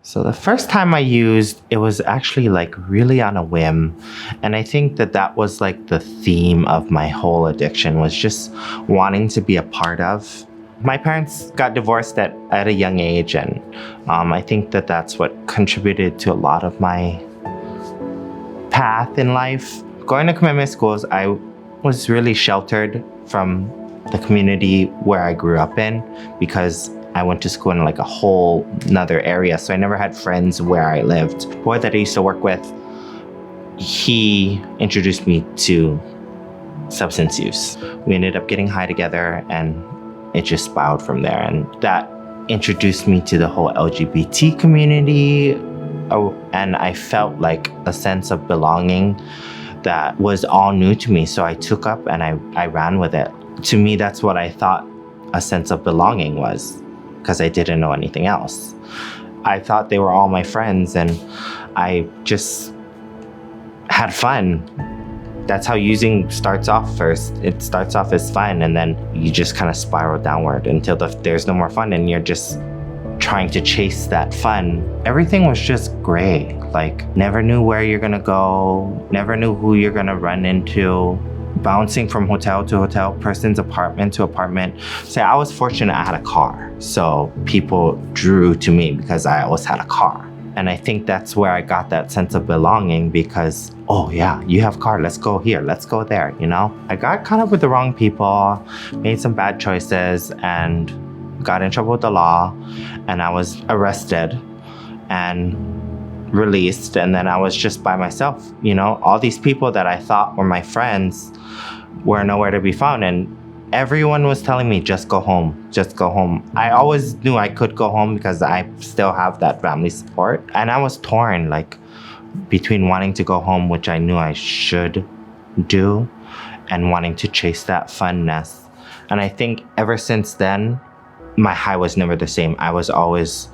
So the first time I used, it was actually like really on a whim. And I think that that was like the theme of my whole addiction, was just wanting to be a part of. My parents got divorced at a young age, and I think that that's what contributed to a lot of my path in life. Going to commitment schools, I was really sheltered from the community where I grew up in because I went to school in like a whole another area. So I never had friends where I lived. The boy that I used to work with, he introduced me to substance use. We ended up getting high together and it just spiraled from there. And that introduced me to the whole LGBT community. And I felt like a sense of belonging that was all new to me. So I took up and I ran with it. To me, that's what I thought a sense of belonging was, because I didn't know anything else. I thought they were all my friends and I just had fun. That's how using starts off first. It starts off as fun and then you just kind of spiral downward until there's no more fun and you're just trying to chase that fun. Everything was just gray. Like, never knew where you're gonna go, never knew who you're gonna run into. Bouncing from hotel to hotel, person's apartment to apartment. So I was fortunate I had a car. So people drew to me because I always had a car. And I think that's where I got that sense of belonging because, oh yeah, you have a car, let's go here, let's go there, you know? I got caught up with the wrong people, made some bad choices, and got in trouble with the law. And I was arrested and released, and then I was just by myself, you know? All these people that I thought were my friends were nowhere to be found, and everyone was telling me, just go home, just go home. I always knew I could go home because I still have that family support, and I was torn, like, between wanting to go home, which I knew I should do, and wanting to chase that funness. And I think ever since then, my high was never the same. I was always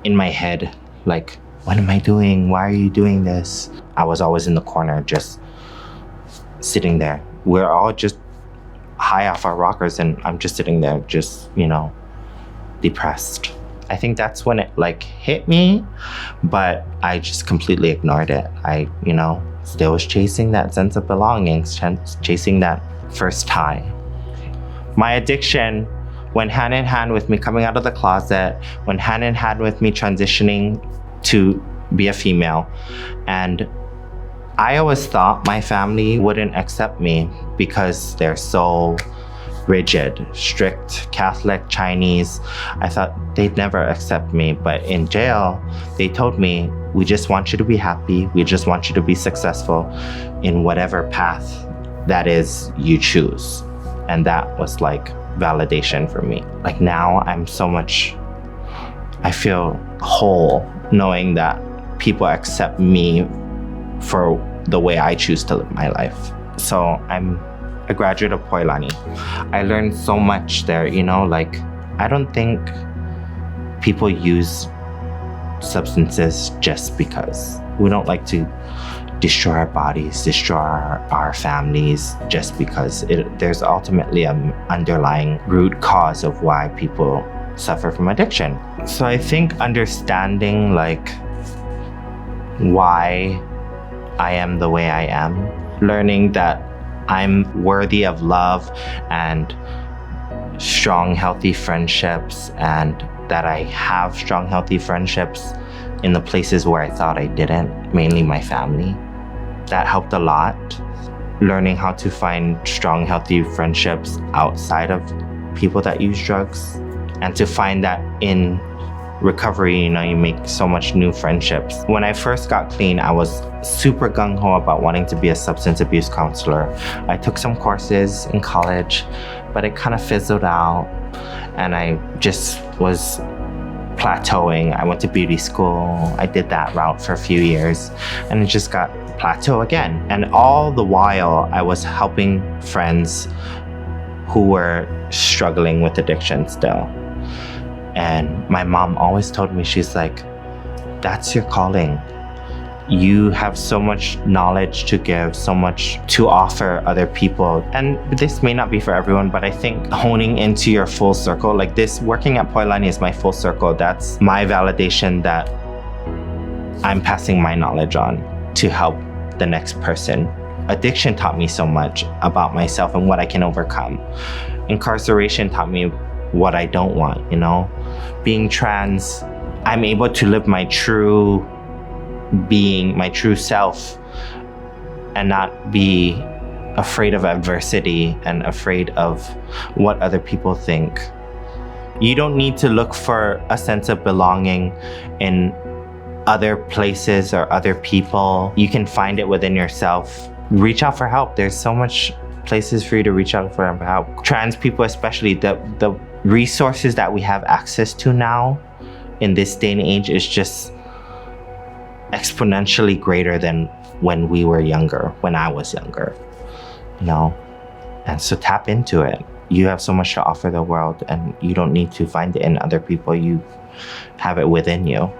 in my head, like, what am I doing? Why are you doing this? I was always in the corner, just sitting there. We're all just high off our rockers and I'm just sitting there, just, you know, depressed. I think that's when it like hit me, but I just completely ignored it. I, you know, still was chasing that sense of belonging, chasing that first high. My addiction went hand in hand with me coming out of the closet, went hand in hand with me transitioning to be a female. And I always thought my family wouldn't accept me because they're so rigid, strict, Catholic, Chinese. I thought they'd never accept me, but in jail, they told me, we just want you to be happy. We just want you to be successful in whatever path that is you choose. And that was like validation for me. Like now I feel whole knowing that people accept me for the way I choose to live my life. So I'm a graduate of Poilani. I learned so much there, you know, like I don't think people use substances just because. We don't like to destroy our bodies, destroy our families just because. There's ultimately an underlying root cause of why people suffer from addiction. So I think understanding like why I am the way I am, learning that I'm worthy of love and strong, healthy friendships, and that I have strong, healthy friendships in the places where I thought I didn't, mainly my family. That helped a lot. Learning how to find strong, healthy friendships outside of people that use drugs, and to find that in recovery, you know, you make so much new friendships. When I first got clean, I was super gung-ho about wanting to be a substance abuse counselor. I took some courses in college, but it kind of fizzled out, and I just was plateauing. I went to beauty school. I did that route for a few years, and it just got plateau again. And all the while, I was helping friends who were struggling with addiction still. And my mom always told me, she's like, that's your calling. You have so much knowledge to give, so much to offer other people. And this may not be for everyone, but I think honing into your full circle, like this, working at Poilani is my full circle. That's my validation that I'm passing my knowledge on to help the next person. Addiction taught me so much about myself and what I can overcome. Incarceration taught me what I don't want, you know? Being trans, I'm able to live my true being, my true self, and not be afraid of adversity and afraid of what other people think. You don't need to look for a sense of belonging in other places or other people. You can find it within yourself. Reach out for help. There's so much places for you to reach out for help. Trans people especially, the resources that we have access to now in this day and age is just exponentially greater than when we were younger, when I was younger, you know? And so tap into it. You have so much to offer the world, and you don't need to find it in other people. You have it within you.